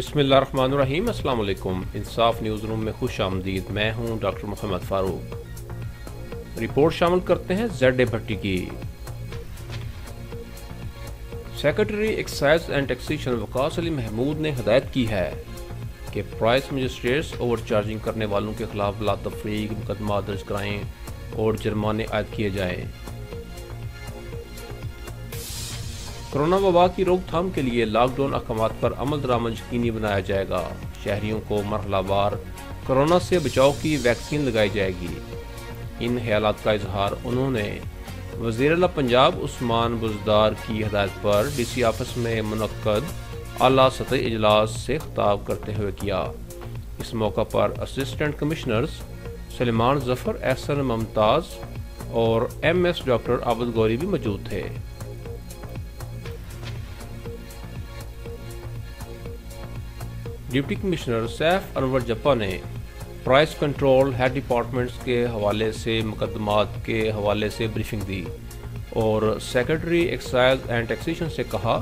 بسم اللہ الرحمن الرحیم۔ السلام علیکم۔ انصاف نیوز روم میں خوش آمدید۔ میں ہوں ڈاکٹر محمد فاروق۔ رپورٹ شامل کرتے ہیں زیڈ اے بھٹی کی۔ سیکرٹری ایکسائز اینڈ ٹیکسیشن وقاص علی محمود نے ہدایت کی ہے کہ پرائس مجسٹریٹس اوور چارجنگ کرنے والوں کے خلاف بلا تفریق مقدمات درج کرائیں اور جرمانے عائد کیے جائیں۔ کرونا وبا کی روک تھام کے لیے لاک ڈاؤن احکامات پر عمل درآمد یقینی بنایا جائے گا۔ شہریوں کو مرحلہ وار کرونا سے بچاؤ کی ویکسین لگائی جائے گی۔ ان خیالات کا اظہار انہوں نے وزیر اعلیٰ پنجاب عثمان بزدار کی ہدایت پر ڈی سی آفس میں منعقد اعلیٰ سطحی اجلاس سے خطاب کرتے ہوئے کیا۔ اس موقع پر اسسٹنٹ کمشنرز سلیمان ظفر، احسن ممتاز اور ایم ایس ڈاکٹر عابد گوری بھی موجود تھے۔ ڈپٹی کمشنر سیف انور جپا نے پرائس کنٹرول ہیڈ ڈپارٹمنٹس کے حوالے سے مقدمات کے حوالے سے بریفنگ دی اور سیکرٹری ایکسائز اینڈ ٹیکسیشن سے کہا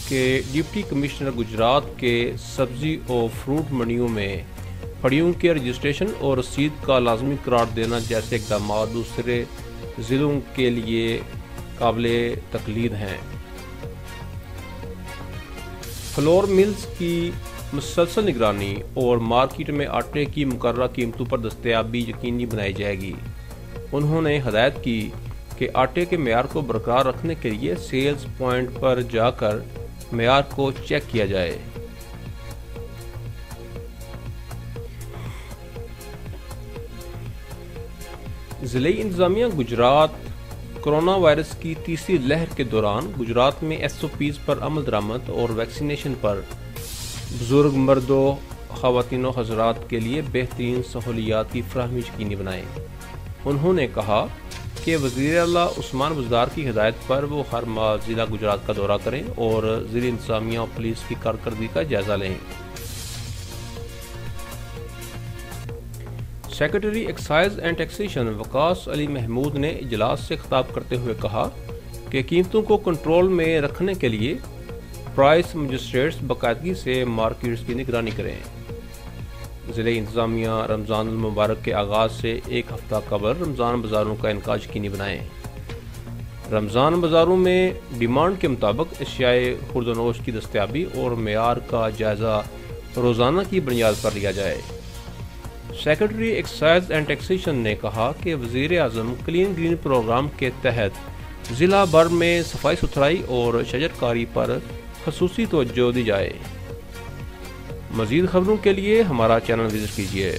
کہ ڈپٹی کمشنر گجرات کے سبزی اور فروٹ منڈیوں میں پھڑیوں کے رجسٹریشن اور رسید کا لازمی قرار دینا جیسے اقدامات دوسرے ضلعوں کے لیے قابل تقلید ہیں۔ فلور ملز کی مسلسل نگرانی اور مارکیٹ میں آٹے کی مقررہ قیمتوں پر دستیابی یقینی بنائی جائے گی۔ انہوں نے ہدایت کی کہ آٹے کے معیار کو برقرار رکھنے کے لیے سیلز پوائنٹ پر جا کر معیار کو چیک کیا جائے۔ ضلعی انتظامیہ گجرات کرونا وائرس کی تیسری لہر کے دوران گجرات میں ایس او پیز پر عمل درآمد اور ویکسینیشن پر بزرگ مردوں، خواتین و حضرات کے لیے بہترین سہولیات کی فراہمی یقینی بنائیں۔ انہوں نے کہا کہ وزیر اعلیٰ عثمان بزدار کی ہدایت پر وہ ہر ماہ ضلع گجرات کا دورہ کریں اور ضلع انتظامیہ اور پولیس کی کارکردگی کا جائزہ لیں۔ سیکرٹری ایکسائز اینڈ ٹیکسیشن وقاص علی محمود نے اجلاس سے خطاب کرتے ہوئے کہا کہ قیمتوں کو کنٹرول میں رکھنے کے لیے پرائس مجسٹریٹس باقاعدگی سے مارکیٹس کی نگرانی کریں۔ ضلع انتظامیہ رمضان المبارک کے آغاز سے ایک ہفتہ قبل رمضان بازاروں کا انعقاد یقینی بنائیں۔ رمضان بازاروں میں ڈیمانڈ کے مطابق اشیاء خوردونوش کی دستیابی اور معیار کا جائزہ روزانہ کی بنیاد پر لیا جائے۔ سیکرٹری ایکسائز اینڈ ٹیکسیشن نے کہا کہ وزیر اعظم کلین گرین پروگرام کے تحت ضلع بھر میں صفائی ستھرائی اور شجر کاری پر خصوصی توجہ دی جائے۔ مزید خبروں کے لیے ہمارا چینل وزٹ کیجیے۔